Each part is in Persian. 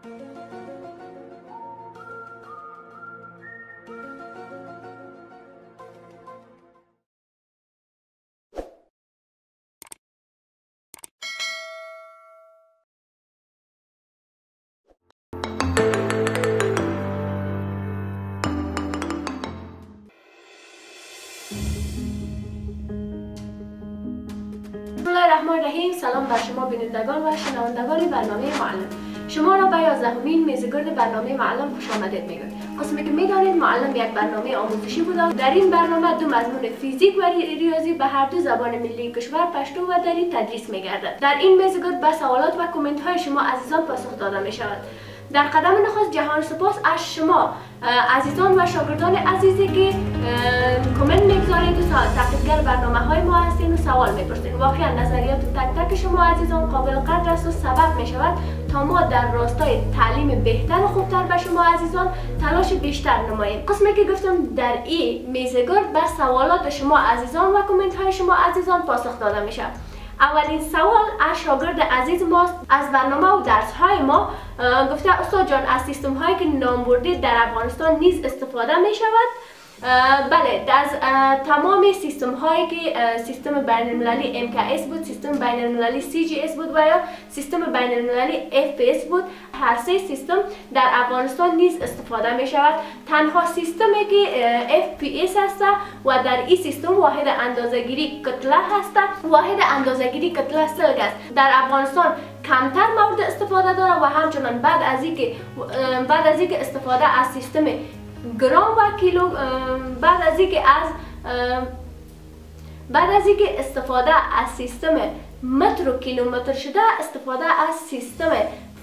بسم الله الرحمن الرحیم. سلام بر شما بینندگان و شنوندگان برنامه معلم. شما را به 11مین میزگرد برنامه معلم خوش آمدید میگم. قسمی که میدانید معلم یک برنامه آموزشی بوده. در این برنامه دو مضمون فیزیک و ریاضی به هر دو زبان ملی کشور پشتو و دری تدریس میگردد. در این میزگرد به سوالات و کامنت های شما عزیزان پاسخ داده می شود. در قدم نخست جهان سپاس از شما عزیزان و شاگردان عزیزی که کامنت میگذارید و تعقیبگر برنامه های ما هستین و سوال میپرسین. واقعا نظریات تک تک شما عزیزان قابل قدر است و سبب می شود تا ما در راستای تعلیم بهتر و خوبتر به شما عزیزان تلاش بیشتر نماییم. قسمی که گفتم در این میزگرد به سوالات شما عزیزان و کامنت های شما عزیزان پاسخ داده می شود. اولین سوال از شاگرد عزیز ماست. از برنامه و درس های ما گفته استاد جان از سیستم هایی که نام بردید در افغانستان نیز استفاده می شود؟ بله، از تمام سیستم هایی که سیستم بین المللی MKS بود، سیستم بین المللی CGS بود و یا سیستم بین المللی FPS بود، هر سه سیستم در افغانستان نیز استفاده می شود. تنها سیستمی که FPS هست و در این سیستم واحد اندازه‌گیری کتله هست. واحد اندازه‌گیری کتله سلگ است. در افغانستان کمتر مورد استفاده داره و همچنان بعد از اینکه استفاده از سیستم گرام و کیلو بعد از اینکه استفاده از سیستم متر و کیلومتر شده، استفاده از سیستم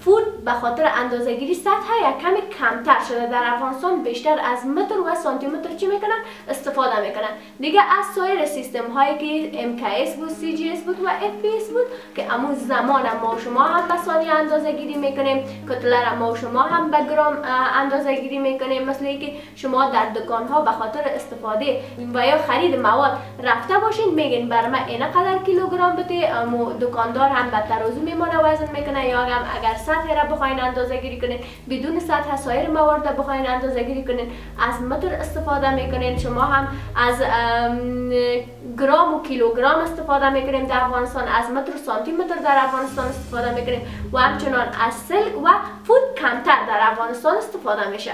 فوت به خاطر اندازه‌گیری سطح یک کمی کمتر شده. در افغانستان بیشتر از متر و سانتی متر چی میکنن؟ استفاده میکنن. دیگه از سایر سیستم هایی که MKS بود، CGS بود و FPS بود که امون زمان ما و شما هم به ثانیه اندازه‌گیری میکنیم، کتله را ما و شما هم به گرام اندازه‌گیری میکنیم. مثل اینکه شما در دکان ها به خاطر استفاده و یا خرید مواد رفته باشین میگین بر من اینقدر کیلوگرم بده، دکاندار هم به ترازو میمونه وزن میکنه، یا هم اگر سطح را بخواین اندازه گیری کنین بدون سطح سایر موارد را بخواین اندازه گیری کنین از متر استفاده میکنین. شما هم از گرام و کیلوگرم استفاده میکنیم در افغانستان، از متر و سانتی متر در افغانستان استفاده میکنیم و همچنان از سلک و فوت کمتر در افغانستان استفاده میشه.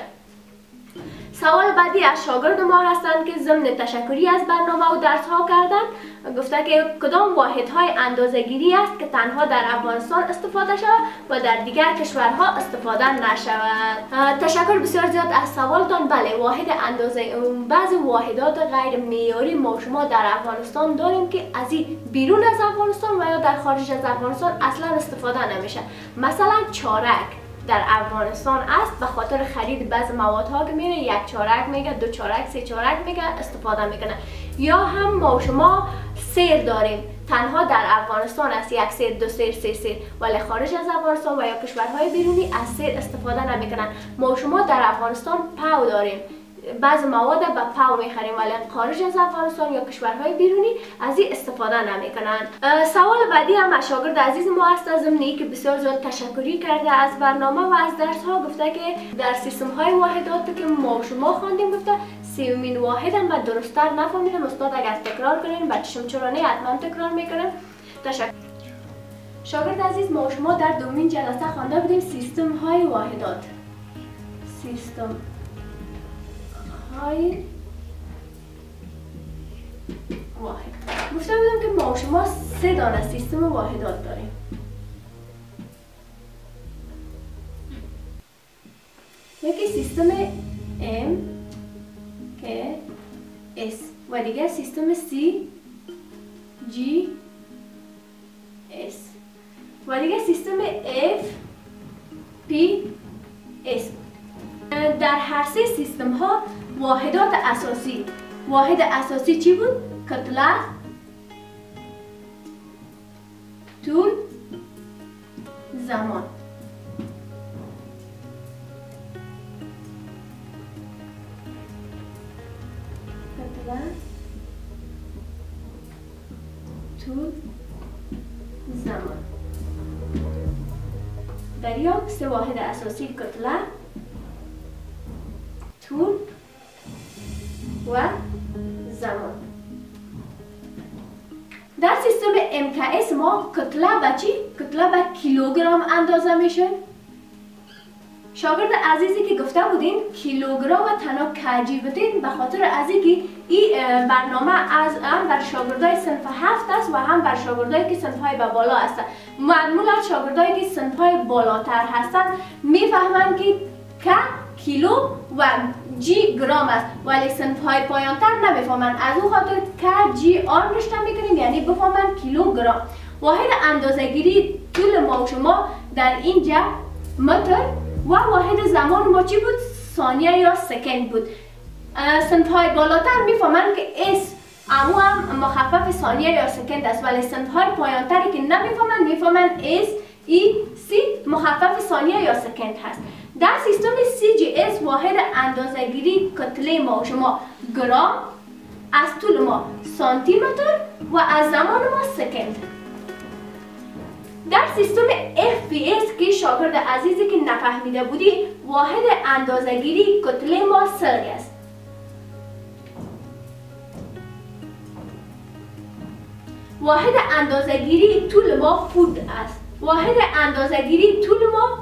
سوال بعدی از شاگرد ما هستند که ضمن تشکری از برنامه و درس ها کردند. گفته که کدام واحد های اندازه گیری است که تنها در افغانستان استفاده شود و در دیگر کشورها استفاده نشود؟ تشکر بسیار زیاد از سوالتان. بله، واحد اندازه بعضی واحدات غیر معیاری ما شما در افغانستان داریم که از این بیرون از افغانستان و یا در خارج از افغانستان اصلا استفاده نمیشه. مثلا چارک در افغانستان است، به خاطر خرید بعض موادها که میره یک چارک میگه، دو چارک، سه چارک میگه استفاده میکنه. یا هم ما شما سیر داریم، تنها در افغانستان است، یک سیر، دو سیر، سه سیر، ولی خارج از افغانستان و یا کشورهای بیرونی از سیر استفاده نمیکنن. ما شما در افغانستان پاو داریم، بعض مواد به پاو میخریم ولی خارج از افغانستان یا کشورهای بیرونی از این استفاده نمیکنن. سوال بعدی هم از شاگرد عزیز ما است. از ضمن که بسیار زیاد تشکری کرده از برنامه و از درس ها، گفته که در سیستم های واحدات که ما شما خواندیم، گفته سیومین واحد هم من درست‌تر نفهمیدم. استاد اگر تکرار کنین بچه‌شم چرا نه حتما تکرار میکنم. تشکر. شاگرد عزیز، ما شما در دومین جلسه خوانده بودیم سیستم های واحدات. سیستم های واحد. گفته بودم که ما شما 3 دانه سیستم واحدات داریم. یکی سیستم M که S و دیگه سیستم C G S و دیگه سیستم F P S. در هر سه سیستم ها واحدات اساسی، واحد اساسی چی بود؟ کتله، طول، زمان. کتله، طول، زمان. در یک 3 واحد اساسی کتله، طول و زمان. در سیستم MKS ما کتله به چی؟ کتله به کیلوگرم اندازه میشه. شاگرد عزیزی که گفته بودین کیلوگرم و تنها کجی بودین به خاطر از اینکه این برنامه از هم بر شاگردای صنف 7 است و هم بر شاگردایی که صنف‌های به بالا هستند. معمولا شاگردایی که صنف‌های بالاتر هستند میفهمند که کیلو و جی گرام است، ولی صنف‌های پایانتر نمیفهمند. از اون خاطر جی آن رشته میکنیم، یعنی بفهمند کیلوگرام. واحد اندازه‌گیری طول ما و شما در اینجا متر و واحد زمان ما چی بود؟ ثانیه یا سکند بود. صنف‌های بالاتر میفهمند که اس امو هم مخفف ثانیه یا سکند است، ولی صنف‌های پایانتری که نمیفهمند میفهمند اس ای سی مخفف ثانیه یا سکند هست. در سیستم CGS واحد اندازه‌گیری کتله ما و شما گرام، از طول ما سانتی متر و از زمان ما سکند. در سیستم FPS که شاگرد عزیزی که نفهمیده بودی واحد اندازه‌گیری کتله ما سلگ است. واحد اندازه‌گیری طول ما فوت است. واحد اندازه‌گیری طول ما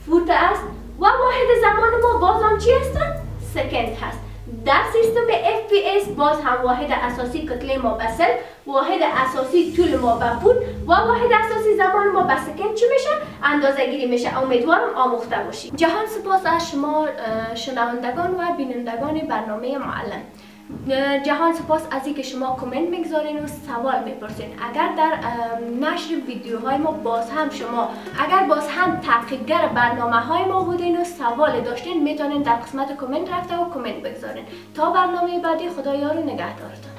فوت است و واحد زمان ما باز هم چی هستند؟ سکند هست. در سیستم FPS باز هم واحد اساسی کتله ما به سل، واحد اساسی طول ما به فوت و واحد اساسی زمان ما به سکند چی میشه؟ اندازه گیری میشه. امیدوارم آموخته باشید. جهان سپاس از شما شنوندگان و بینندگان برنامه معلم. جهان سپاس از اینکه شما کامنت میگذارین و سوال میپرسین. اگر در نشر ویدیوهای ما باز هم تحقیقگر برنامه های ما بودین و سوال داشتین میتونین در قسمت کامنت رفته و کامنت بگذارین. تا برنامه بعدی خدا یار و نگهدارتان.